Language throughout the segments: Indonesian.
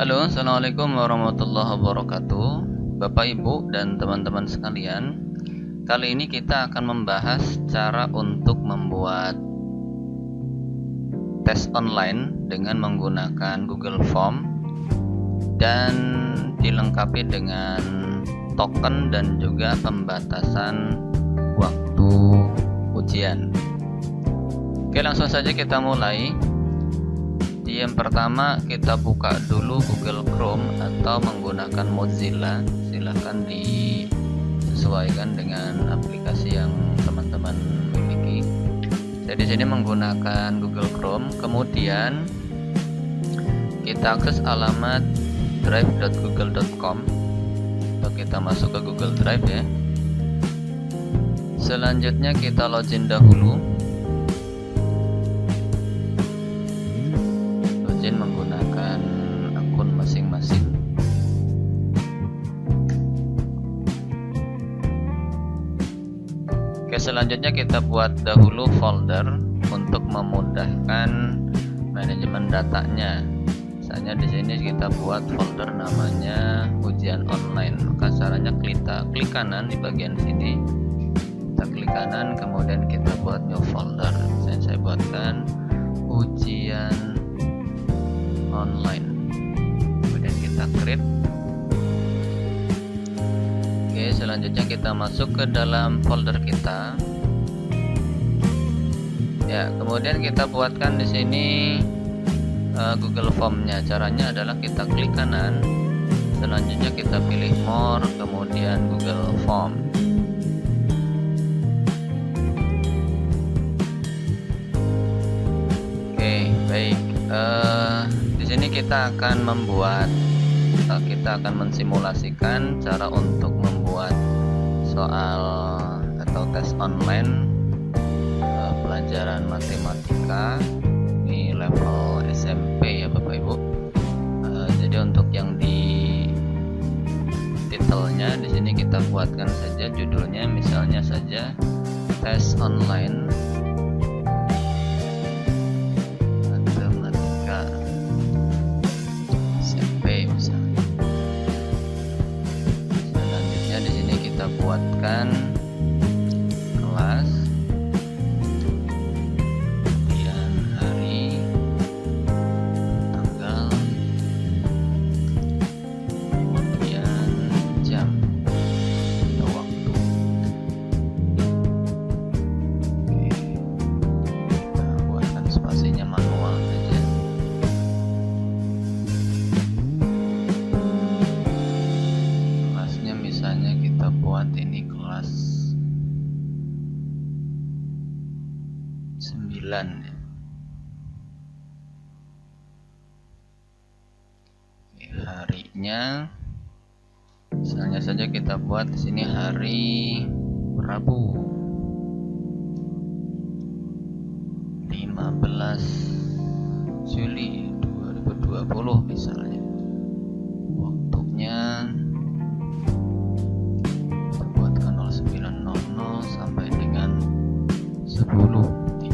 Halo, assalamualaikum warahmatullahi wabarakatuh, Bapak Ibu dan teman-teman sekalian. Kali ini kita akan membahas cara untuk membuat tes online dengan menggunakan Google Form dan dilengkapi dengan token dan juga pembatasan waktu ujian. Oke, langsung saja kita mulai. Yang pertama, kita buka dulu Google Chrome atau menggunakan Mozilla. Silahkan disesuaikan dengan aplikasi yang teman-teman miliki. Saya di sini menggunakan Google Chrome. Kemudian kita akses alamat drive.google.com. Kita masuk ke Google Drive ya. Selanjutnya kita login dahulu. Menggunakan akun masing-masing. Oke, selanjutnya kita buat dahulu folder untuk memudahkan manajemen datanya. Misalnya di sini kita buat folder namanya ujian online. Maka caranya klik kanan di bagian sini. Kita klik kanan, kemudian kita buat new folder. Saya buatkan ujian online, kemudian kita create. Oke, selanjutnya kita masuk ke dalam folder kita ya. Kemudian kita buatkan di sini Google Form-nya. Caranya adalah kita klik kanan, selanjutnya kita pilih more, kemudian Google Form. Oke, baik. Di sini kita akan mensimulasikan cara untuk membuat soal atau tes online pelajaran matematika ini level SMP ya Bapak Ibu. Jadi untuk yang di titelnya di sini kita buatkan saja judulnya, misalnya saja tes online buatkan kelas, kemudian hari, tanggal, kemudian jam atau waktu. Oke, kita buatkan spasinya manual saja. Kelasnya misalnya kita buat ini kelas 9 ya. Harinya misalnya saja kita buat di sini hari Rabu 15 Juli 2020 misalnya. Waktunya sampai dengan 10.30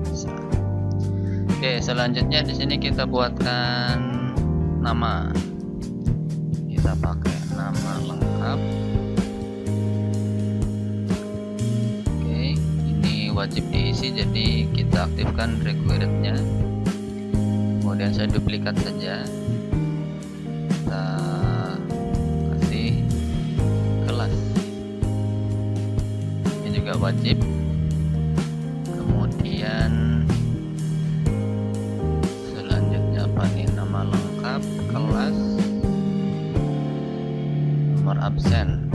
misalnya. Oke, selanjutnya di sini kita buatkan nama. Kita pakai nama lengkap. Oke, ini wajib diisi, jadi kita aktifkan requirednya. Kemudian saya duplikat saja. Kita kasih kelas. Juga wajib. Kemudian selanjutnya apa nih, nama lengkap, kelas, nomor absen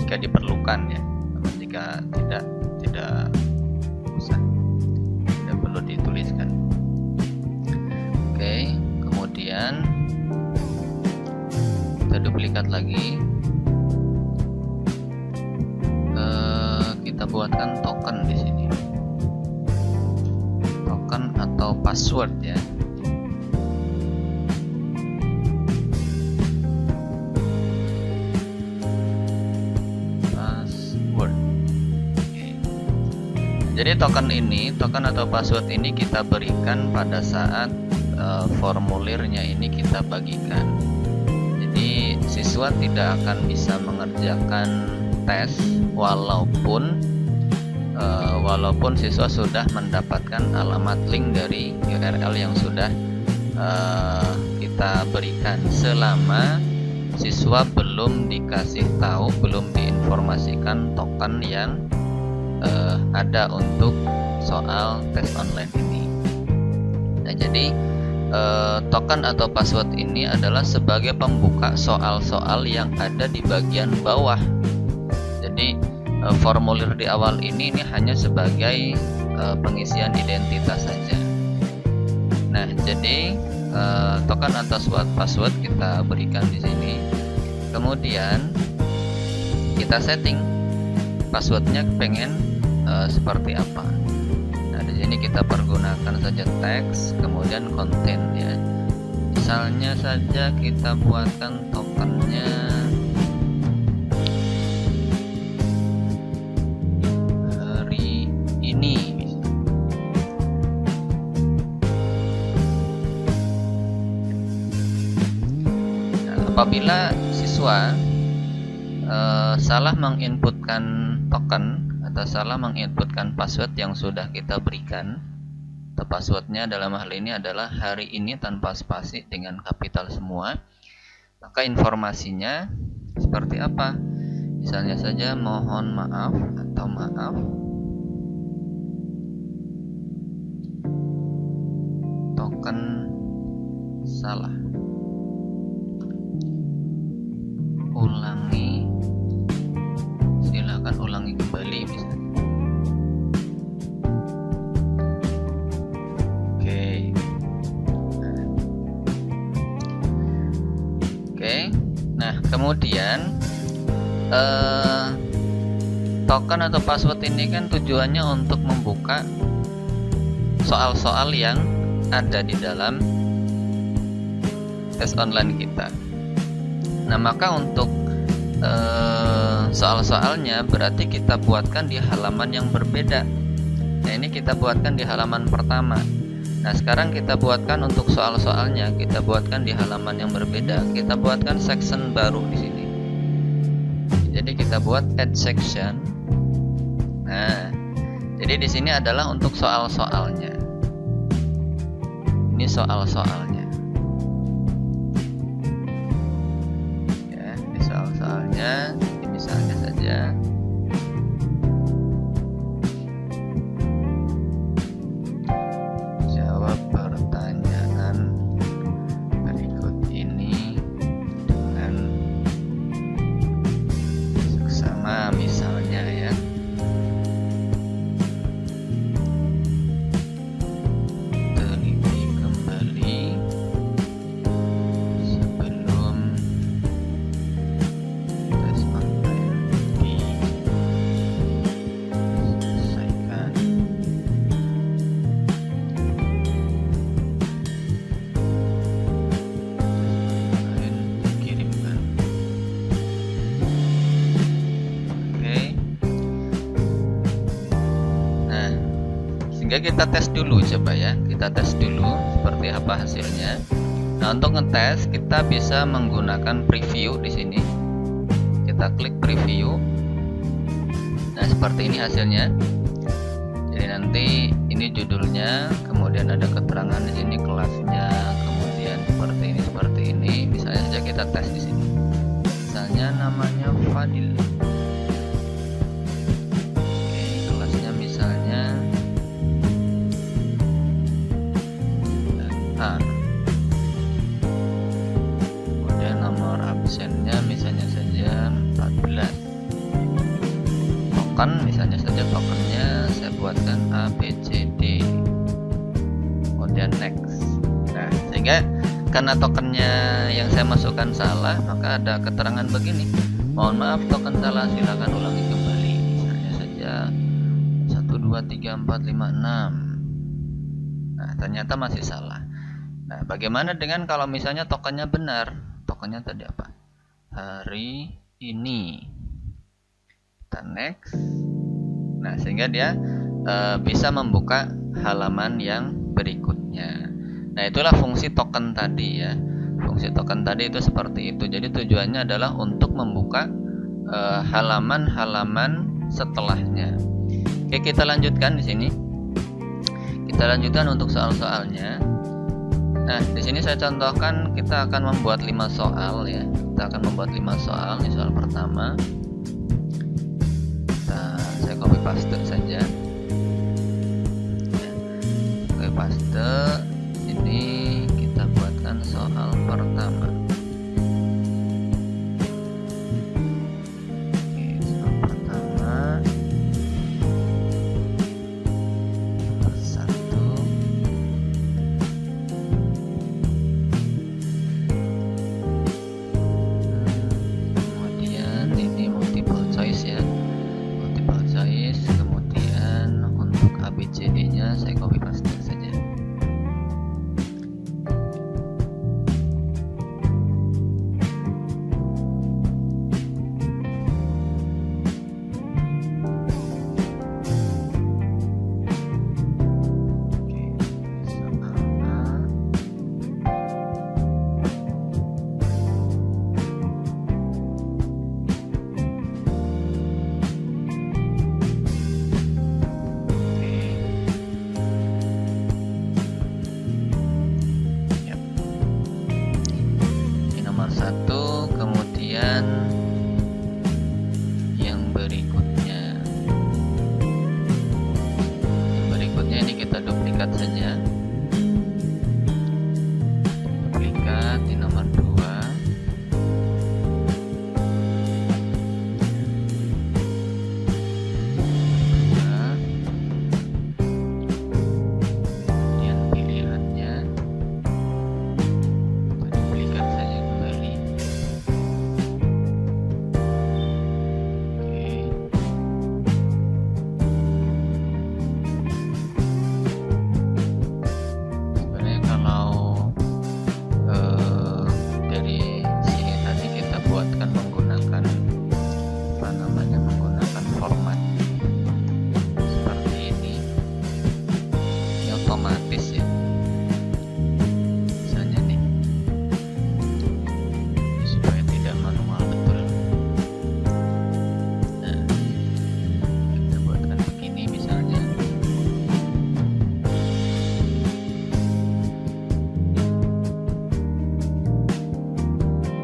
jika diperlukan ya. Namun jika tidak usah, tidak perlu dituliskan. Oke, kemudian kita duplikat lagi. Kita buatkan token di sini, token atau password ya. Password. Oke. Jadi token atau password ini kita berikan pada saat formulirnya ini kita bagikan. Jadi siswa tidak akan bisa mengerjakan tes walaupun siswa sudah mendapatkan alamat link dari URL yang sudah kita berikan, selama siswa belum dikasih tahu, belum diinformasikan token yang ada untuk soal tes online ini. Nah, jadi token atau password ini adalah sebagai pembuka soal-soal yang ada di bagian bawah. Jadi formulir di awal ini hanya sebagai pengisian identitas saja. Nah, jadi token atau password kita berikan di sini. Kemudian kita setting passwordnya pengen seperti apa. Nah, di sini kita pergunakan saja teks, kemudian konten ya. Misalnya saja kita buatkan tokennya hari ini. Nah, apabila siswa salah menginputkan token atau salah menginputkan password yang sudah kita berikan, atau passwordnya dalam hal ini adalah hari ini tanpa spasi dengan kapital semua, maka informasinya seperti apa? Misalnya saja mohon maaf atau maaf, token salah, ulangi, silakan ulangi kembali misalnya. Oke. Nah, kemudian token atau password ini kan tujuannya untuk membuka soal-soal yang ada di dalam tes online kita. Nah, maka untuk soal-soalnya berarti kita buatkan di halaman yang berbeda. Nah, ini kita buatkan di halaman pertama. Nah, sekarang kita buatkan untuk soal-soalnya, kita buatkan di halaman yang berbeda. Kita buatkan section baru di sini. Jadi kita buat add section. Nah, jadi di sini adalah untuk soal-soalnya. Ini soal-soalnya. Ya, ini soal-soalnya. Ini misalnya saja. Misalnya ya, teliti kembali sebelum tes online diselesaikan. Dikirimkan. Sehingga kita tes dulu, coba ya, kita tes dulu seperti apa hasilnya. Nah, untuk ngetes kita bisa menggunakan preview di sini. Kita klik preview. Nah, seperti ini hasilnya. Jadi nanti ini judulnya, kemudian ada keterangan di sini kelasnya, kemudian seperti ini. Misalnya saja kita tes di sini. Misalnya namanya Fadil. Oke, kelasnya misalnya kemudian nomor absennya misalnya saja 14. Token misalnya saja tokennya saya buatkan A, B, C, D. Kemudian next. Nah, sehingga karena tokennya yang saya masukkan salah, maka ada keterangan begini. Mohon maaf, token salah, silakan ulangi kembali. Misalnya saja 1, 2, 3, 4, 5, 6. Nah, ternyata masih salah. Nah, bagaimana dengan kalau misalnya tokennya benar? Tokennya tadi apa? Hari ini. Kita next. Nah, sehingga dia bisa membuka halaman yang berikutnya. Nah, itulah fungsi token tadi ya. Fungsi token tadi itu seperti itu. Jadi tujuannya adalah untuk membuka halaman-halaman setelahnya. Oke, kita lanjutkan di sini. Kita lanjutkan untuk soal-soalnya. Nah, di sini saya contohkan kita akan membuat 5 soal ya. Kita akan membuat 5 soal. Ini soal pertama. Saya copy paste saja. Ya, copy paste. Ini kita buatkan soal pertama. Oke, soal pertama. ABCD-nya saya copy paste saja. Satu, kemudian yang berikutnya ini kita duplikat saja, duplikat di nomor 2. Kemudian pilihannya kita duplikat saja. Otomatis ya, misalnya nih, supaya tidak manual betul. Nah, kita buatkan begini misalnya.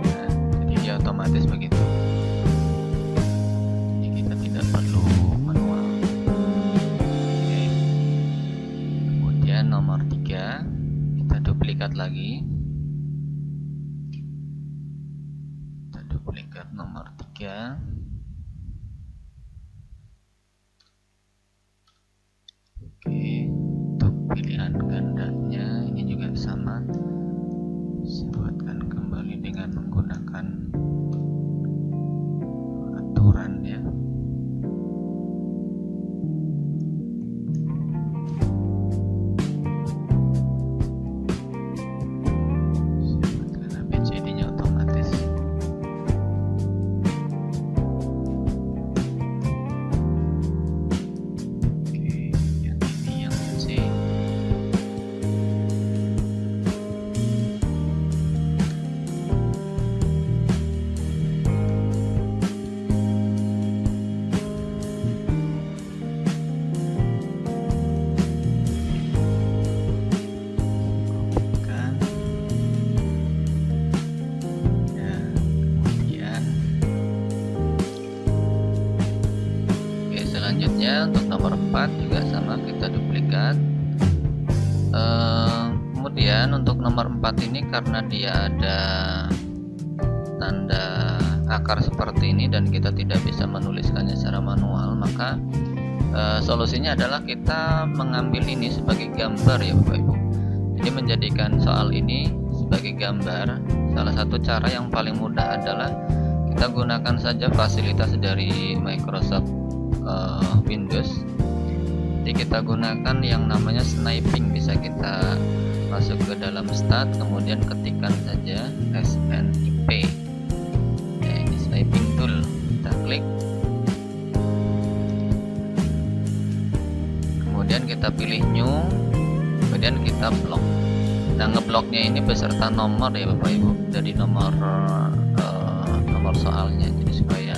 Nah, jadi dia otomatis begitu. Jadi kita tidak perlu manual. Nomor 3 kita duplikat lagi, kita duplikat nomor 3. Oke, untuk pilihan gandanya ini juga sama, saya buatkan kembali dengan menggunakan aturan ya. Selanjutnya untuk nomor 4 juga sama, kita duplikat. Kemudian untuk nomor 4 ini karena dia ada tanda akar seperti ini dan kita tidak bisa menuliskannya secara manual, maka solusinya adalah kita mengambil ini sebagai gambar ya Bapak Ibu. Jadi menjadikan soal ini sebagai gambar. Salah satu cara yang paling mudah adalah kita gunakan saja fasilitas dari Microsoft Windows. Jadi kita gunakan yang namanya sniping. Bisa kita masuk ke dalam start, kemudian ketikkan saja SNIP. Ya, ini sniping tool, kita klik. kita pilih new, kemudian kita blok. Nah, ngebloknya ini beserta nomor ya Bapak Ibu, jadi nomor soalnya, jadi supaya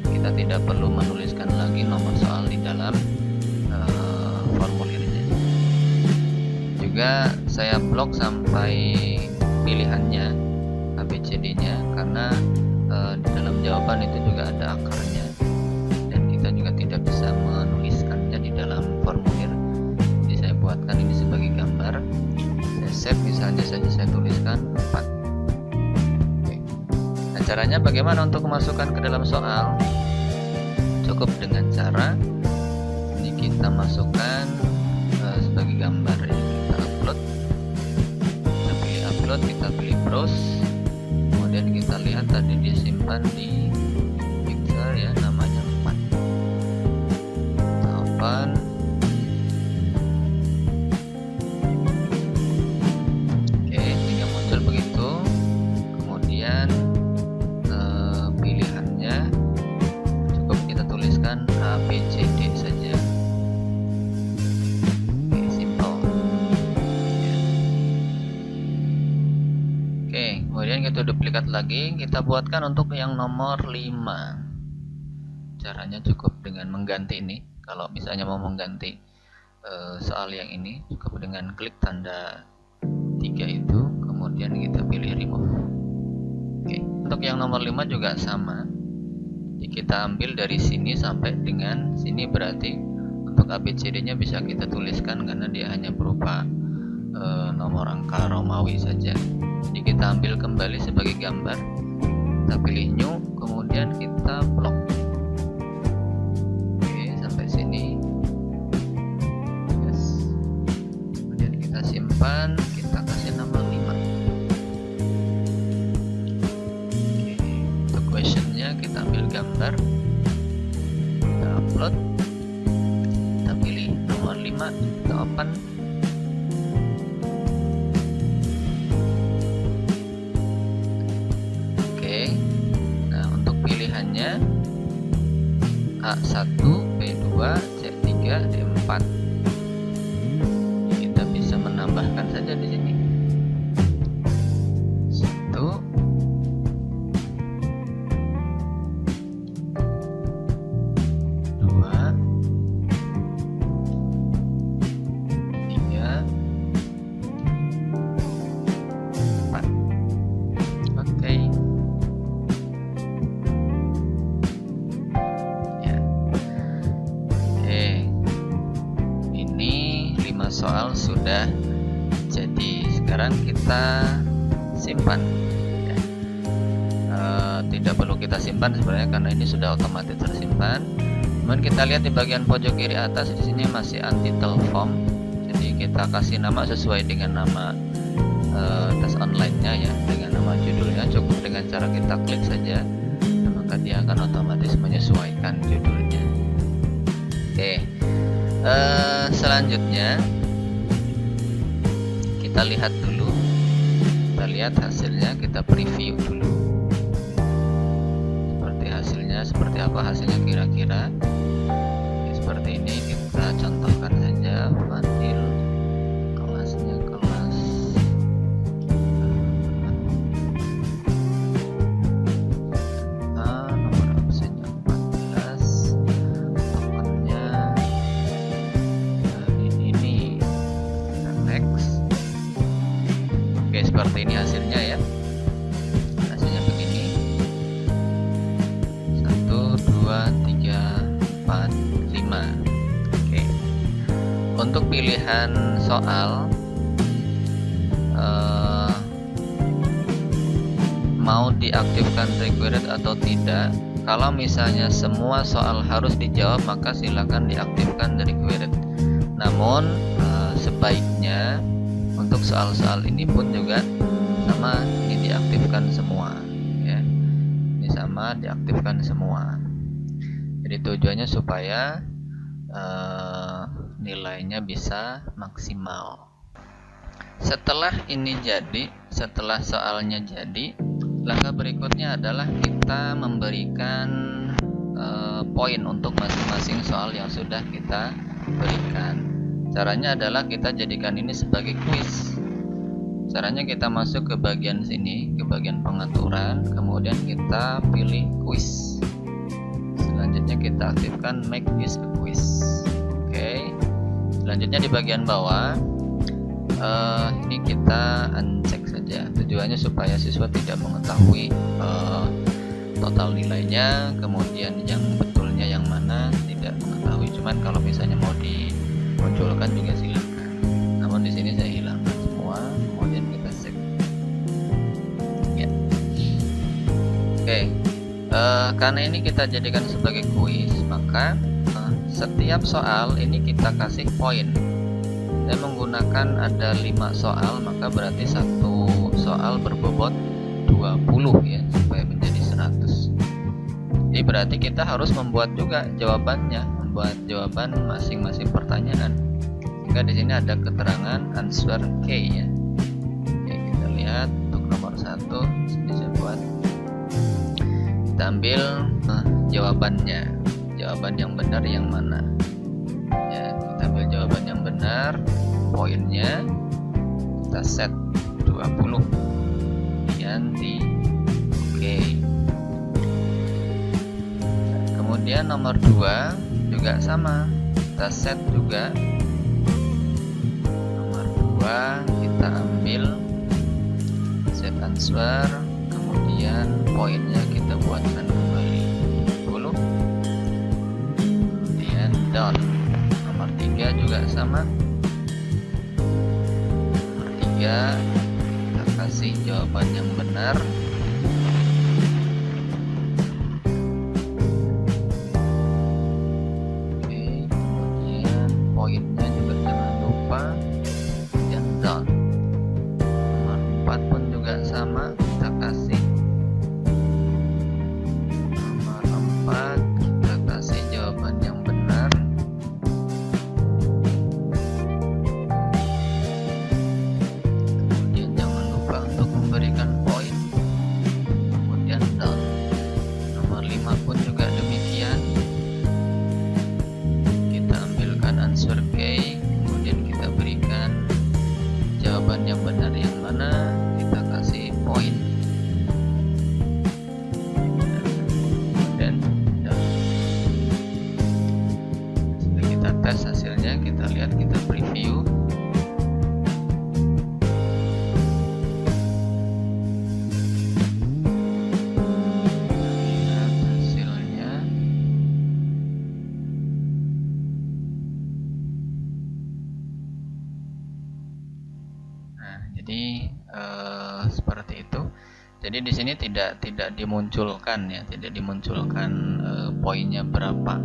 kita tidak perlu menuliskan lagi nomor soal di dalam formulirnya. Juga saya blok sampai pilihannya ABCD-nya, karena di dalam jawaban itu juga ada akarnya dan kita juga tidak bisa menuliskannya di dalam formulir. Jadi saya buatkan ini sebagai gambar, saya save, misalnya saja saya tuliskan 4. Oke. Nah, caranya bagaimana untuk memasukkan ke dalam soal? Cukup dengan cara ini kita masukkan sebagai gambar ya. Kita upload, kita pilih browse, kemudian kita lihat tadi disimpan di picture ya, namanya 4. Kita open, oke, tinggal muncul begitu. Kemudian pilihannya cukup kita tuliskan ABCD saja. Kemudian kita duplikat lagi, kita buatkan untuk yang nomor 5. Caranya cukup dengan mengganti ini. Kalau misalnya mau mengganti soal yang ini, cukup dengan klik tanda 3 itu, kemudian kita pilih remove. Oke. Untuk yang nomor 5 juga sama. Jadi kita ambil dari sini sampai dengan sini, berarti untuk ABCD-nya bisa kita tuliskan karena dia hanya berupa nomor angka Romawi saja. Jadi kita ambil kembali sebagai gambar, kita pilih new, kemudian kita blok. Oke, sampai sini. Yes. Kemudian kita simpan, kita kasih nama 5. Oke, untuk questionnya kita ambil gambar, kita upload, kita pilih nomor 5, kita open. Pilihannya A1, B2, C3, D4. Kita bisa menambahkan saja di sini. 1, 2, 3, 4. Oke. Soal sudah jadi. Sekarang kita simpan ya. Tidak perlu kita simpan sebenarnya karena ini sudah otomatis tersimpan. Kemudian kita lihat di bagian pojok kiri atas, di sini masih untitled form. Jadi kita kasih nama sesuai dengan nama tes online-nya ya, dengan nama judulnya. Cukup dengan cara kita klik saja, maka dia akan otomatis menyesuaikan judulnya. Oke. Selanjutnya kita lihat dulu, kita lihat hasilnya, kita preview dulu seperti hasilnya, seperti apa hasilnya kira-kira. Seperti ini, kita contohkan saja. Fadil, kelasnya kelas nomor absennya 14, tokennya ini. Next. Oke, seperti ini hasilnya ya. Hasilnya begini. 1, 2, 3, 4, 5. Oke. Untuk pilihan soal mau diaktifkan required atau tidak. Kalau misalnya semua soal harus dijawab, maka silakan diaktifkan required. Namun sebaiknya untuk soal-soal ini pun juga sama, ini diaktifkan semua ya. Ini sama, diaktifkan semua. Jadi tujuannya supaya nilainya bisa maksimal. Setelah ini jadi, setelah soalnya jadi, langkah berikutnya adalah kita memberikan poin untuk masing-masing soal yang sudah kita berikan. Caranya adalah kita jadikan ini sebagai quiz. Caranya kita masuk ke bagian sini, ke bagian pengaturan, kemudian kita pilih quiz. Selanjutnya kita aktifkan make this a quiz. Oke. Selanjutnya di bagian bawah ini kita uncheck saja. Tujuannya supaya siswa tidak mengetahui total nilainya, kemudian yang betulnya yang mana tidak mengetahui. Cuman kalau misalnya mau dimunculkan juga silakan. Namun di sini saya hilangkan semua, kemudian kita save. Ya. Oke. Karena ini kita jadikan sebagai kuis, maka setiap soal ini kita kasih poin. Saya menggunakan ada 5 soal, maka berarti satu soal berbobot 20 ya, supaya menjadi 100. Jadi berarti kita harus membuat juga jawabannya, membuat jawaban masing-masing pertanyaan. Sehingga di sini ada keterangan answer K ya. Oke, kita lihat untuk nomor 1, sini saya buat. Kita ambil jawabannya. Jawaban yang benar yang mana? Ya, kita ambil jawaban yang benar, poinnya kita set 20. Kemudian di oke. Kemudian nomor 2 juga sama, kita set juga. Nomor 2 kita ambil set answer, kemudian poinnya kita buatkan kembali 20. Kemudian done. Nomor 3 juga sama. Nomor 3 kita kasih jawaban yang benar. Oke, kemudian poinnya juga jangan lupa, dan done. Nomor 4 pun juga sama, kita kasih. Nomor 4 kita kasih jawaban yang benar. Kemudian jangan lupa untuk memberikan poin. Kemudian done. Nomor 5 pun juga demikian. Kita ambilkan answer K, kemudian kita berikan jawaban yang benar yang mana, kita kasih poin. Dan setelah kita tes hasilnya, kita lihat, kita preview. Lihat hasilnya. Nah, jadi seperti itu. Jadi di sini tidak dimunculkan ya, tidak dimunculkan poinnya berapa.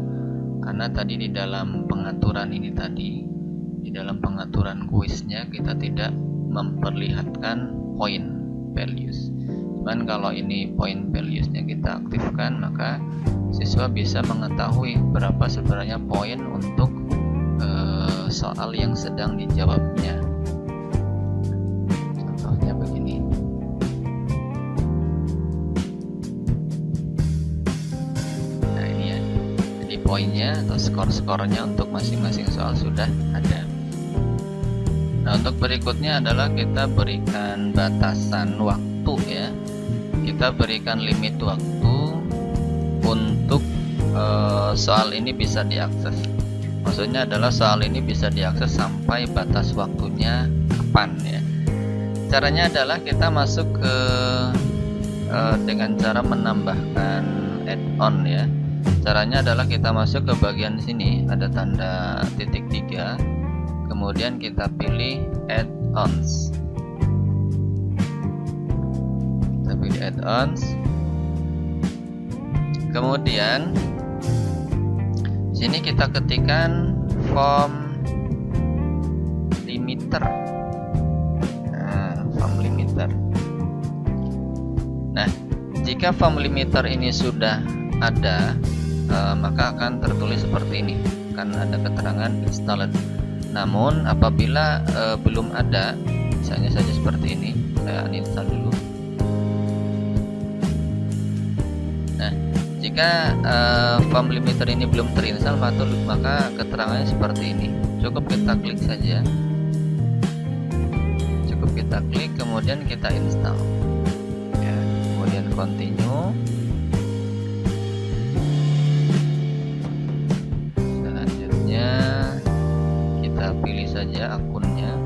Karena tadi di dalam pengaturan ini tadi, di dalam pengaturan kuisnya kita tidak memperlihatkan poin values. Cuman kalau ini poin valuesnya kita aktifkan, maka siswa bisa mengetahui berapa sebenarnya poin untuk soal yang sedang dijawabnya. Contohnya begini. Nah ini ya, jadi poinnya atau skor-skornya untuk masing-masing soal sudah ada. Nah untuk berikutnya adalah kita berikan batasan waktu ya. Kita berikan limit waktu untuk soal ini bisa diakses. Maksudnya adalah soal ini bisa diakses sampai batas waktunya kapan ya. Caranya adalah kita masuk ke dengan cara menambahkan add-on ya. Caranya adalah kita masuk ke bagian sini, ada tanda titik 3, kemudian kita pilih add-ons. Kita pilih add-ons, kemudian sini kita ketikkan form limiter. Form limiter. Nah, jika form limiter ini sudah ada, maka akan tertulis seperti ini, akan ada keterangan installed. Namun apabila belum ada, misalnya saja seperti ini, saya uninstall dulu. Nah, Jika form limiter ini belum terinstall, maka keterangannya seperti ini. Cukup kita klik saja. Cukup kita klik, kemudian kita install. Ya, kemudian continue. Selanjutnya kita pilih saja akunnya.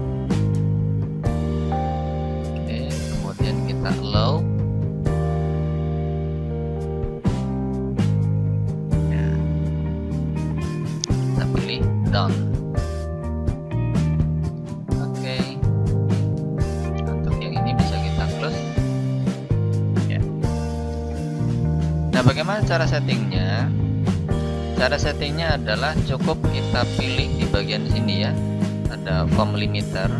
Oke, kemudian kita allow. Done. Oke. Untuk yang ini bisa kita close. Ya. Nah, bagaimana cara settingnya? Cara settingnya adalah cukup kita pilih di bagian sini ya. Ada form limiter.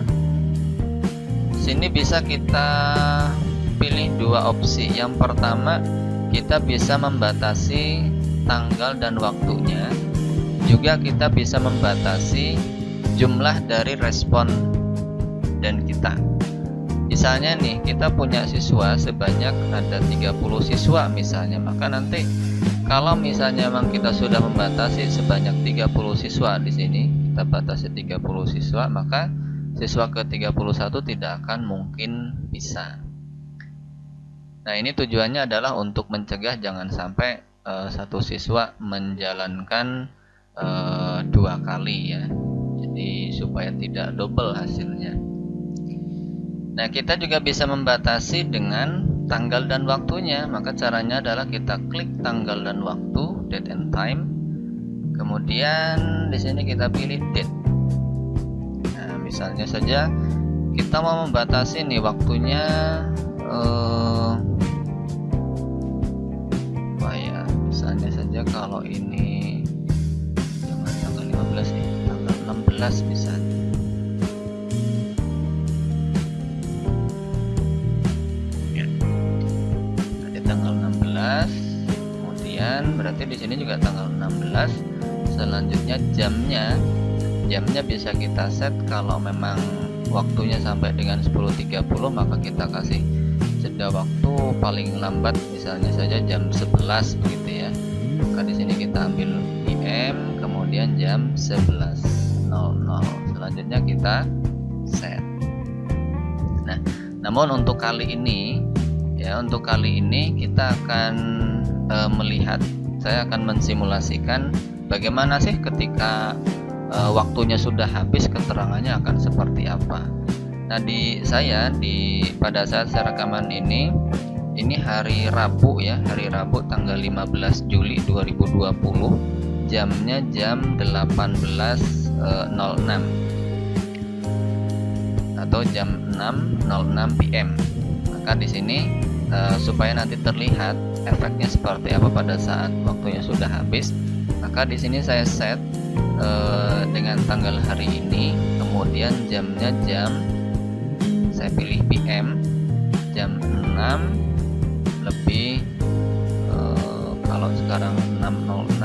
Sini bisa kita pilih dua opsi. Yang pertama, kita bisa membatasi tanggal dan waktunya. Juga kita bisa membatasi jumlah dari responden kita. Misalnya nih, kita punya siswa sebanyak ada 30 siswa misalnya, maka nanti kalau misalnya memang kita sudah membatasi sebanyak 30 siswa di sini, kita batasi 30 siswa, maka siswa ke-31 tidak akan mungkin bisa. Nah, ini tujuannya adalah untuk mencegah jangan sampai satu siswa menjalankan dua kali ya, jadi supaya tidak double hasilnya. Nah, kita juga bisa membatasi dengan tanggal dan waktunya. Maka caranya adalah kita klik tanggal dan waktu, date and time, kemudian di sini kita pilih date. Nah, misalnya saja kita mau membatasi nih waktunya misalnya saja kalau ini tanggal 15 nih, tanggal 16 misalnya. Ya. Nanti tanggal 16, kemudian berarti di sini juga tanggal 16. Selanjutnya jamnya bisa kita set. Kalau memang waktunya sampai dengan 10.30, maka kita kasih jeda waktu paling lambat misalnya saja jam 11 begitu ya. Maka di sini kita ambil PM, kemudian jam 11.00. Selanjutnya kita set. Nah, namun untuk kali ini kita akan melihat, saya akan mensimulasikan bagaimana sih ketika waktunya sudah habis, keterangannya akan seperti apa. Nah, pada saat saya rekaman ini hari Rabu ya, hari Rabu tanggal 15 Juli 2020, jamnya jam 18.06 atau jam 6.06 PM. Maka di sini supaya nanti terlihat efeknya seperti apa pada saat waktunya sudah habis, maka di sini saya set dengan tanggal hari ini, kemudian jamnya saya pilih PM jam 6 lebih kalau sekarang 6.06,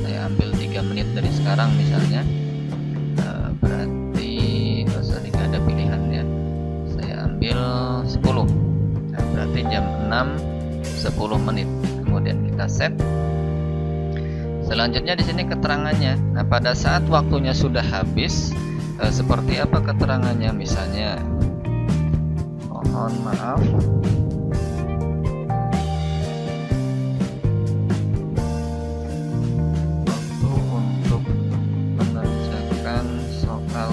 saya ambil 3 menit dari sekarang misalnya, berarti nggak ada pilihannya, saya ambil 10. Nah, berarti jam 6.10 menit, kemudian kita set. Selanjutnya di sini keterangannya. Nah, pada saat waktunya sudah habis, seperti apa keterangannya? Misalnya, mohon maaf, waktu untuk mengerjakan soal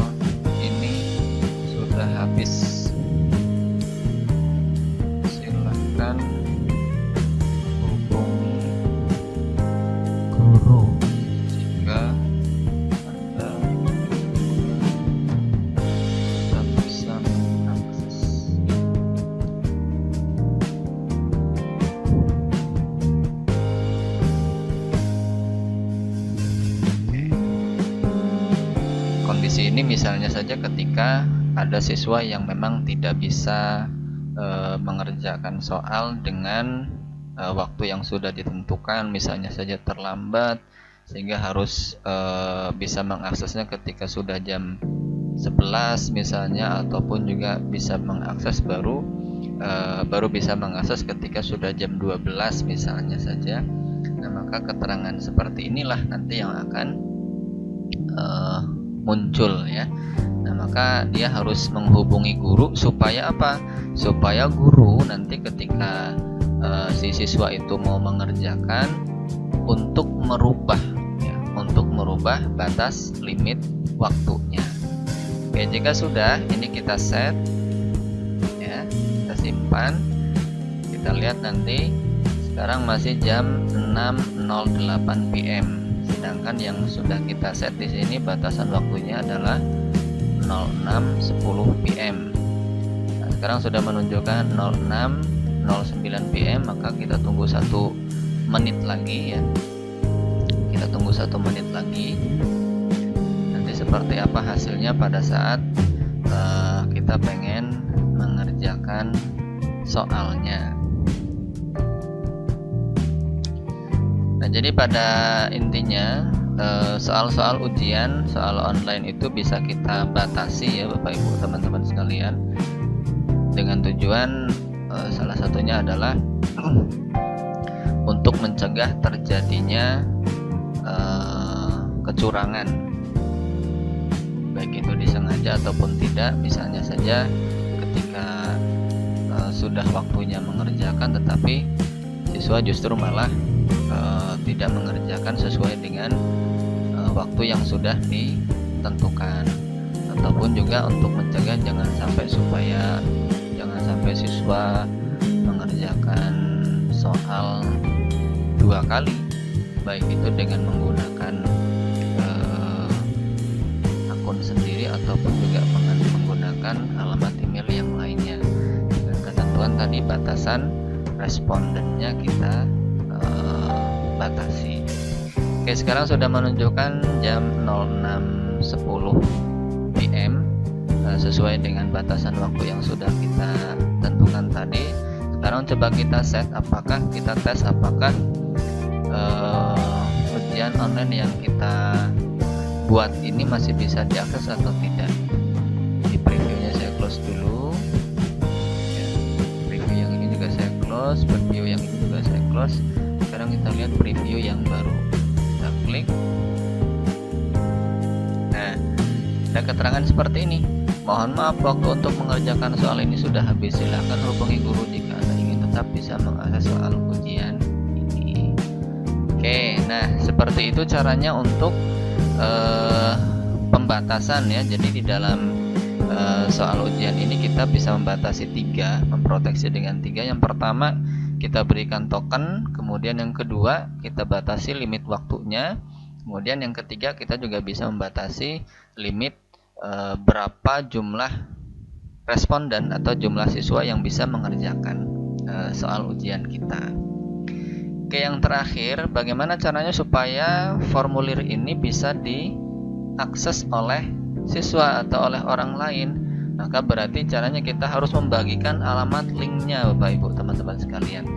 ini sudah habis. Silakan hubungi guru jika Anda tidak bisa mengakses. Kondisi ini misalnya saja ketika ada siswa yang memang tidak bisa mengerjakan soal dengan waktu yang sudah ditentukan, misalnya saja terlambat sehingga harus bisa mengaksesnya ketika sudah jam 11 misalnya, ataupun juga bisa mengakses baru baru bisa mengakses ketika sudah jam 12 misalnya saja. Nah, maka keterangan seperti inilah nanti yang akan muncul ya. Nah, maka dia harus menghubungi guru supaya apa? Supaya guru nanti ketika si siswa itu mau mengerjakan untuk merubah batas limit waktunya. Oke, jika sudah, ini kita set ya, kita simpan. Kita lihat nanti sekarang masih jam 6.08 PM. Sedangkan yang sudah kita set di sini batasan waktunya adalah 06.10 PM. Nah, sekarang sudah menunjukkan 06.09 PM, maka kita tunggu 1 menit lagi ya. Kita tunggu 1 menit lagi. Nanti seperti apa hasilnya pada saat kita pengen mengerjakan soalnya. Nah, jadi pada intinya soal-soal ujian, soal online itu bisa kita batasi ya Bapak Ibu teman-teman sekalian, dengan tujuan salah satunya adalah untuk mencegah terjadinya kecurangan, baik itu disengaja ataupun tidak. Misalnya saja ketika sudah waktunya mengerjakan tetapi siswa justru malah tidak mengerjakan sesuai dengan waktu yang sudah ditentukan, ataupun juga untuk mencegah jangan sampai siswa mengerjakan soal 2 kali, baik itu dengan menggunakan akun sendiri ataupun juga menggunakan alamat email yang lainnya. Dengan ketentuan tadi batasan respondennya kita batasi. Oke, sekarang sudah menunjukkan jam 06.10 PM sesuai dengan batasan waktu yang sudah kita tentukan tadi. Sekarang coba kita tes apakah ujian online yang kita buat ini masih bisa diakses atau tidak. Di previewnya saya close dulu ya, preview yang ini juga saya close, preview yang ini juga saya close. Sekarang kita lihat preview yang baru, kita klik. Nah, ada keterangan seperti ini. Mohon maaf, waktu untuk mengerjakan soal ini sudah habis. Silakan hubungi guru jika Anda ingin tetap bisa mengakses soal ujian ini. Oke, nah seperti itu caranya untuk pembatasan ya. Jadi di dalam soal ujian ini kita bisa membatasi 3, memproteksi dengan 3. Yang pertama, kita berikan token, kemudian yang kedua kita batasi limit waktunya, kemudian yang ketiga kita juga bisa membatasi limit berapa jumlah responden atau jumlah siswa yang bisa mengerjakan soal ujian kita. Oke, yang terakhir, bagaimana caranya supaya formulir ini bisa diakses oleh siswa atau oleh orang lain? Maka berarti caranya kita harus membagikan alamat linknya Bapak Ibu teman-teman sekalian.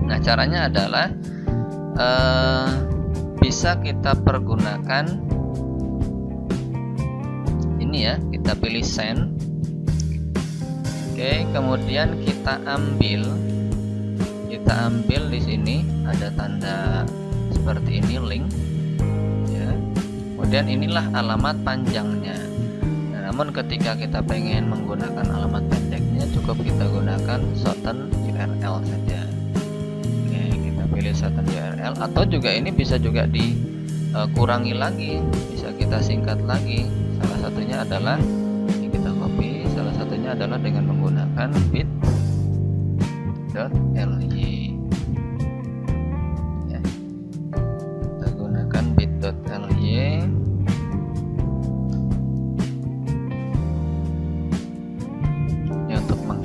Nah, caranya adalah bisa kita pergunakan ini ya, kita pilih send. Oke, kemudian kita ambil di sini ada tanda seperti ini, link ya. Kemudian inilah alamat panjangnya. Namun ketika kita pengen menggunakan alamat pendeknya, cukup kita gunakan shorten URL saja. Oke, kita pilih shorten URL, atau juga ini bisa juga dikurangi lagi, bisa kita singkat lagi. Salah satunya adalah ini kita copy, salah satunya adalah dengan menggunakan bit.ly ya. Kita gunakan bit.ly.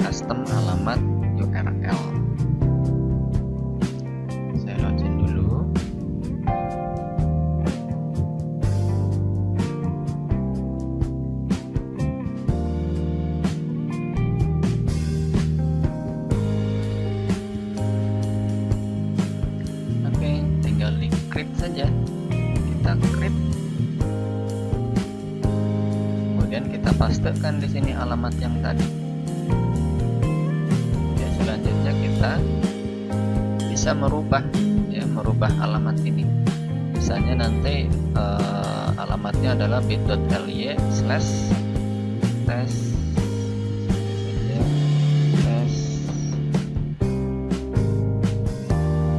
Custom alamat URL. Saya login dulu. Oke, tinggal di create saja. Kita create. Kemudian kita pastekan di sini alamat yang tadi. kita bisa merubah alamat ini. Misalnya nanti alamatnya adalah bit.ly/tes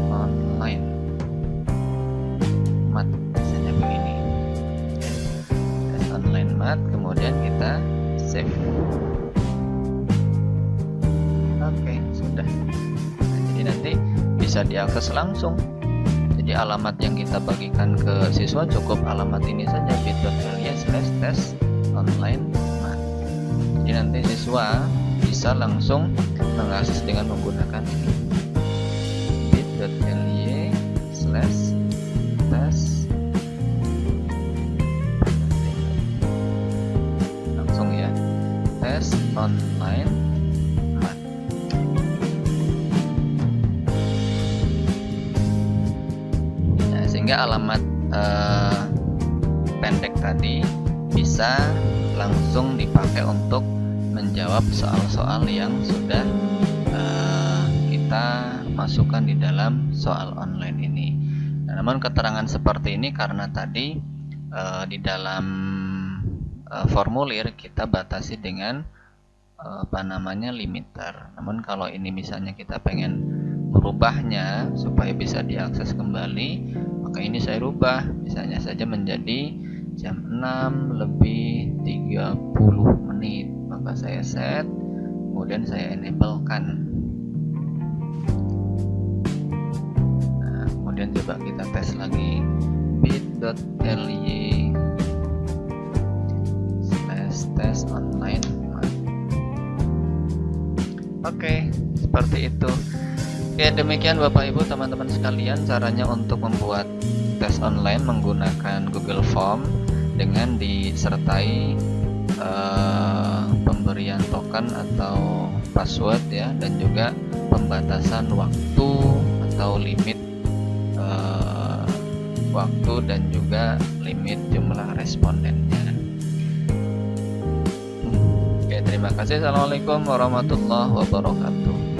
online mat, misalnya begini, tes online mat, kemudian kita save. Oke, sudah. Nah, jadi nanti bisa diakses langsung. Jadi alamat yang kita bagikan ke siswa cukup alamat ini saja, bit.ly/tes online mat. Jadi nanti siswa bisa langsung mengakses dengan menggunakan ini, bit.ly/tes langsung ya, tes online mat. Nah, sehingga alamat pendek tadi bisa langsung dipakai untuk menjawab soal-soal yang sudah kita masukkan di dalam soal online ini. Nah, namun keterangan seperti ini karena tadi di dalam formulir kita batasi dengan limiter. Namun kalau ini misalnya kita pengen merubahnya supaya bisa diakses kembali, maka ini saya rubah misalnya saja menjadi jam 6:30, maka saya set, kemudian saya enablekan. Nah, kemudian coba kita tes lagi, bit.ly/tes online. Oke, seperti itu. Oke, demikian Bapak Ibu teman-teman sekalian caranya untuk membuat tes online menggunakan Google Form dengan disertai pemberian token atau password ya, dan juga pembatasan waktu atau limit waktu dan juga limit jumlah respondennya. Oke, terima kasih. Assalamualaikum warahmatullahi wabarakatuh.